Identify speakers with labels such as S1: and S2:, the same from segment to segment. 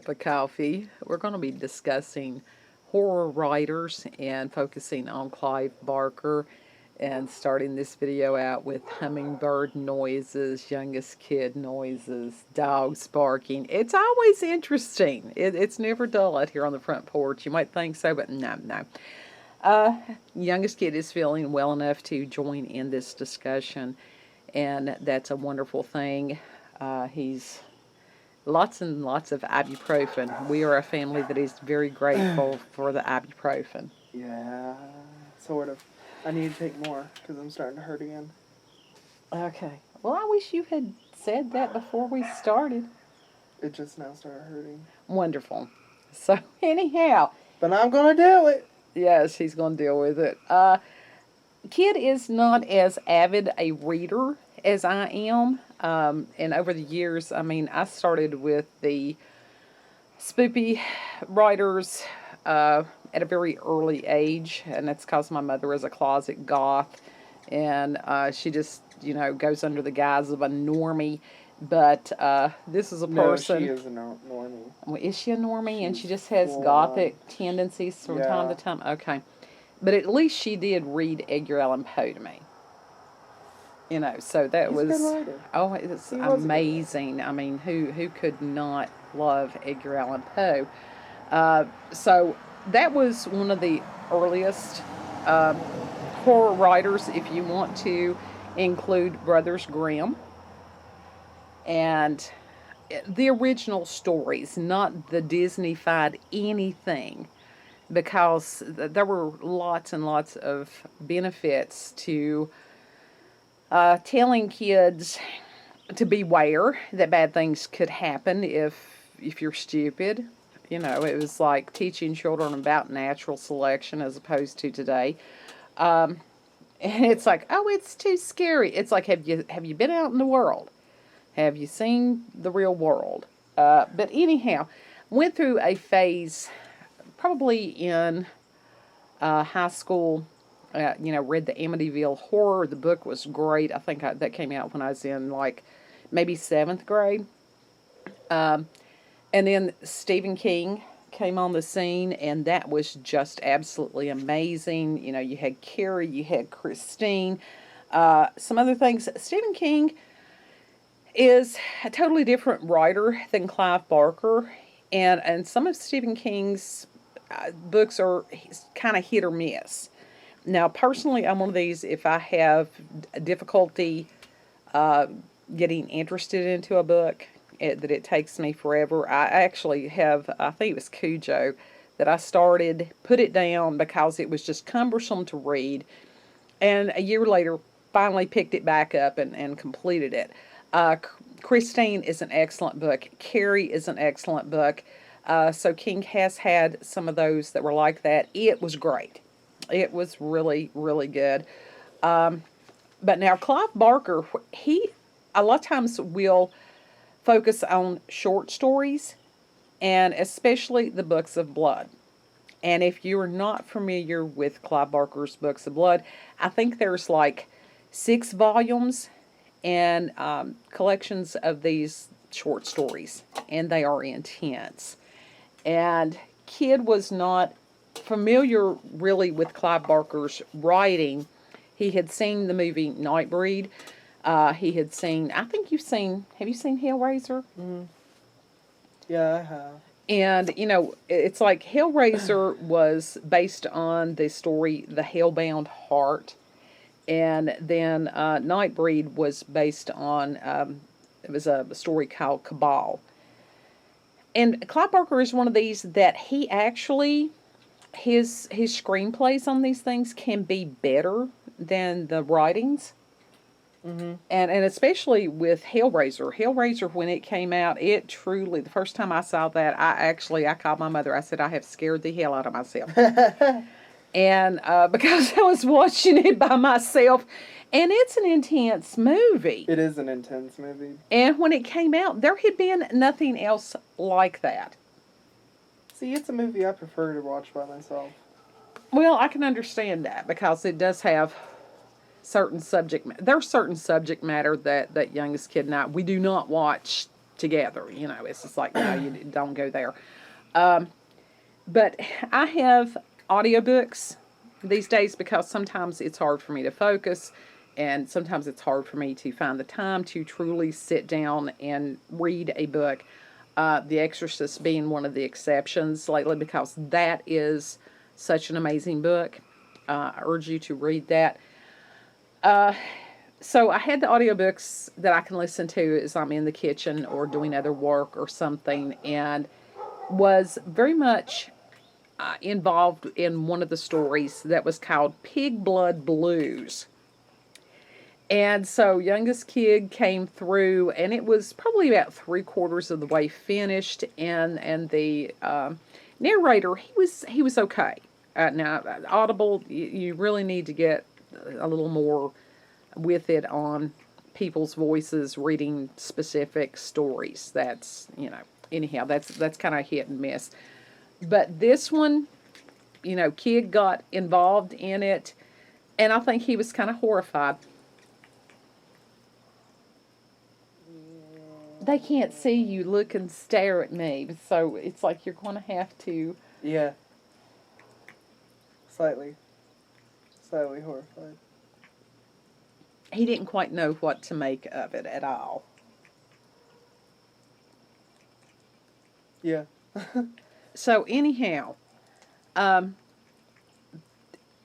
S1: cup of coffee. We're going to be discussing horror writers and focusing on Clive Barker and starting this video out with hummingbird noises, youngest kid noises, dogs barking. It's always interesting. It's never dull out here on the front porch. You might think so, but no. Youngest kid is feeling well enough to join in this discussion, and that's a wonderful thing. He's lots and lots of ibuprofen. We are a family that is very grateful for the ibuprofen.
S2: Yeah, sort of. I need to take more because I'm starting to hurt again.
S1: Okay. Well, I wish you had said that before we started.
S2: It just now started hurting.
S1: Wonderful. So, anyhow.
S2: But I'm going to do it.
S1: Yes, he's going to deal with it. Kid is not as avid a reader as I am. And over the years, I started with the spoopy writers at a very early age, and that's because my mother is a closet goth, and she just, goes under the guise of a normie. But this is a person.
S2: No, she is a normie.
S1: Well, is she a normie? And she just has gothic tendencies from time to time? Okay. But at least she did read Edgar Allan Poe to me. So that was... it's amazing. Who could not love Edgar Allan Poe? So that was one of the earliest horror writers, if you want to include Brothers Grimm. And the original stories, not the Disney-fied anything, because there were lots and lots of benefits to telling kids to beware that bad things could happen if you're stupid. It was like teaching children about natural selection as opposed to today. And it's like, oh, it's too scary. It's like, have you been out in the world? Have you seen the real world? But anyhow, went through a phase probably in high school. Read the Amityville Horror. The book was great. I think that came out when I was in maybe 7th grade. And then Stephen King came on the scene, and that was just absolutely amazing. You had Carrie, you had Christine, some other things. Stephen King is a totally different writer than Clive Barker, and some of Stephen King's books are kind of hit or miss. Now, personally, I'm one of these, if I have difficulty getting interested into a book, that it takes me forever. I actually have, I think it was Cujo, that I started, put it down because it was just cumbersome to read, and a year later finally picked it back up and completed it. Christine is an excellent book. Carrie is an excellent book. So King has had some of those that were like that. It was great. It was really, really good. But now Clive Barker, he a lot of times will focus on short stories, and especially the books of blood. And if you're not familiar with Clive Barker's books of blood, I think there's 6 volumes and collections of these short stories, and they are intense. And Kid was not familiar really with Clive Barker's writing. He had seen the movie Nightbreed. He had seen, have you seen Hellraiser?
S2: Mm-hmm. Yeah, I have.
S1: And, it's like Hellraiser was based on the story The Hellbound Heart. And then Nightbreed was based on, it was a story called Cabal. And Clive Barker is one of these that he actually, his screenplays on these things can be better than the writings.
S2: Mm-hmm.
S1: And especially with Hellraiser. Hellraiser, when it came out, it truly, the first time I saw that, I called my mother. I said, I have scared the hell out of myself. And because I was watching it by myself, and it's an intense movie.
S2: It is an intense movie.
S1: And when it came out, there had been nothing else like that.
S2: See, it's a movie I prefer to watch by myself.
S1: Well, I can understand that, because it does have there's certain subject matter that youngest kid and I, we do not watch together. You know, it's just like, no, you don't go there. But I have audiobooks these days because sometimes it's hard for me to focus, and sometimes it's hard for me to find the time to truly sit down and read a book. The Exorcist being one of the exceptions lately, because that is such an amazing book. I urge you to read that. So I had the audiobooks that I can listen to as I'm in the kitchen or doing other work or something, and was very much involved in one of the stories that was called Pig Blood Blues. And so youngest kid came through, and it was probably about 3/4 of the way finished, and the narrator, he was okay. Now Audible, you really need to get a little more with it on people's voices reading specific stories. That's, you know, anyhow, that's kind of hit and miss. But this one, you know, kid got involved in it, and I think he was kind of horrified. They can't see you look and stare at me, so it's like you're going to have to...
S2: Yeah. Slightly horrified.
S1: He didn't quite know what to make of it at all.
S2: Yeah.
S1: So anyhow,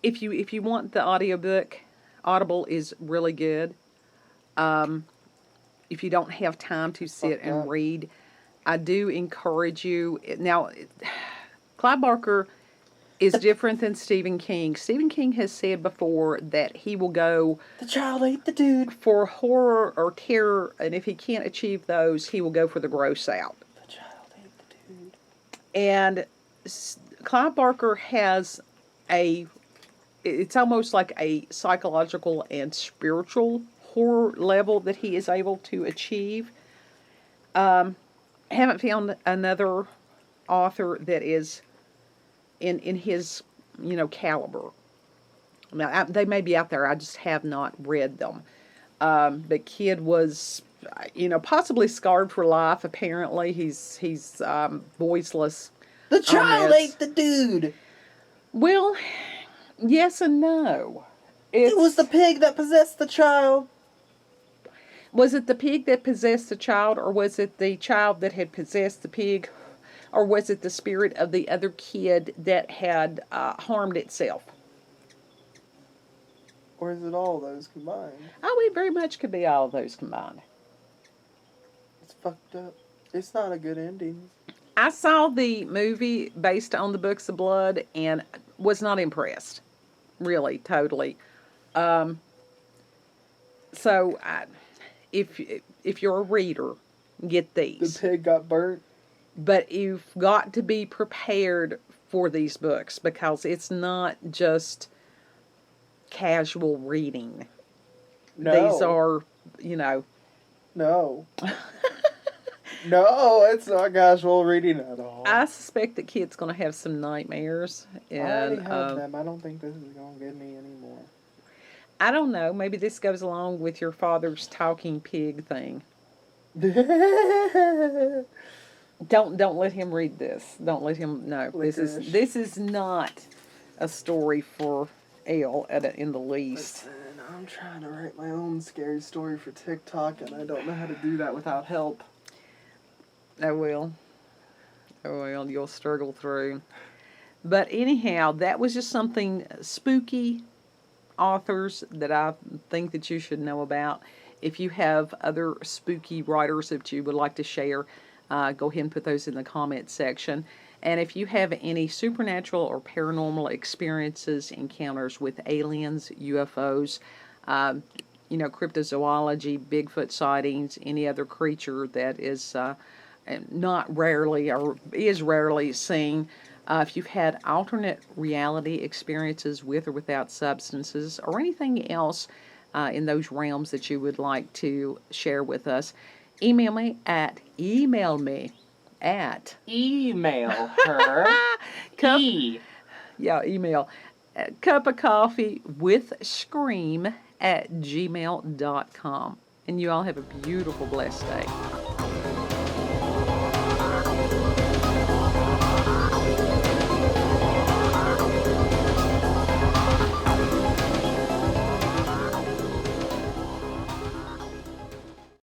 S1: if you want the audiobook, Audible is really good. If you don't have time to sit and read, I do encourage you. Now, Clive Barker is different than Stephen King. Stephen King has said before that he will go...
S2: The child ate the dude.
S1: For horror or terror, and if he can't achieve those, he will go for the gross out.
S2: The child ate the dude.
S1: And Clive Barker has it's almost like a psychological and spiritual horror level that he is able to achieve. Haven't found another author that is in his, you know, caliber. Now, they may be out there, I just have not read them. The kid was, you know, possibly scarred for life, apparently. He's voiceless.
S2: The child ate the dude!
S1: Well, yes and no.
S2: It was the pig that possessed the child.
S1: Was it the pig that possessed the child, or was it the child that had possessed the pig, or was it the spirit of the other kid that had harmed itself?
S2: Or is it all those combined?
S1: Oh, it very much could be all of those combined.
S2: It's fucked up. It's not a good ending.
S1: I saw the movie based on the Books of Blood and was not impressed. Really, totally. So, if you're a reader, get these.
S2: The pig got burnt.
S1: But you've got to be prepared for these books, because it's not just casual reading.
S2: No.
S1: These are, you know...
S2: No. No, it's not casual reading at all.
S1: I suspect that kid's going to have some nightmares. And,
S2: I already had them. I don't think this is going to get me anymore.
S1: I don't know. Maybe this goes along with your father's talking pig thing. Don't let him read this. Don't let him know.
S2: Licorice.
S1: This is not a story for Ale in the least.
S2: Listen, I'm trying to write my own scary story for TikTok, and I don't know how to do that without help.
S1: Oh well, you'll struggle through. But anyhow, that was just something spooky authors that I think that you should know about. If you have other spooky writers that you would like to share, go ahead and put those in the comment section. And if you have any supernatural or paranormal experiences, encounters with aliens, UFOs, you know, cryptozoology, Bigfoot sightings, any other creature that is not rarely or is rarely seen, if you've had alternate reality experiences with or without substances, or anything else in those realms that you would like to share with us, email me at
S3: Email her.
S1: Email cupofcoffeewithscream@gmail.com. And you all have a beautiful, blessed day.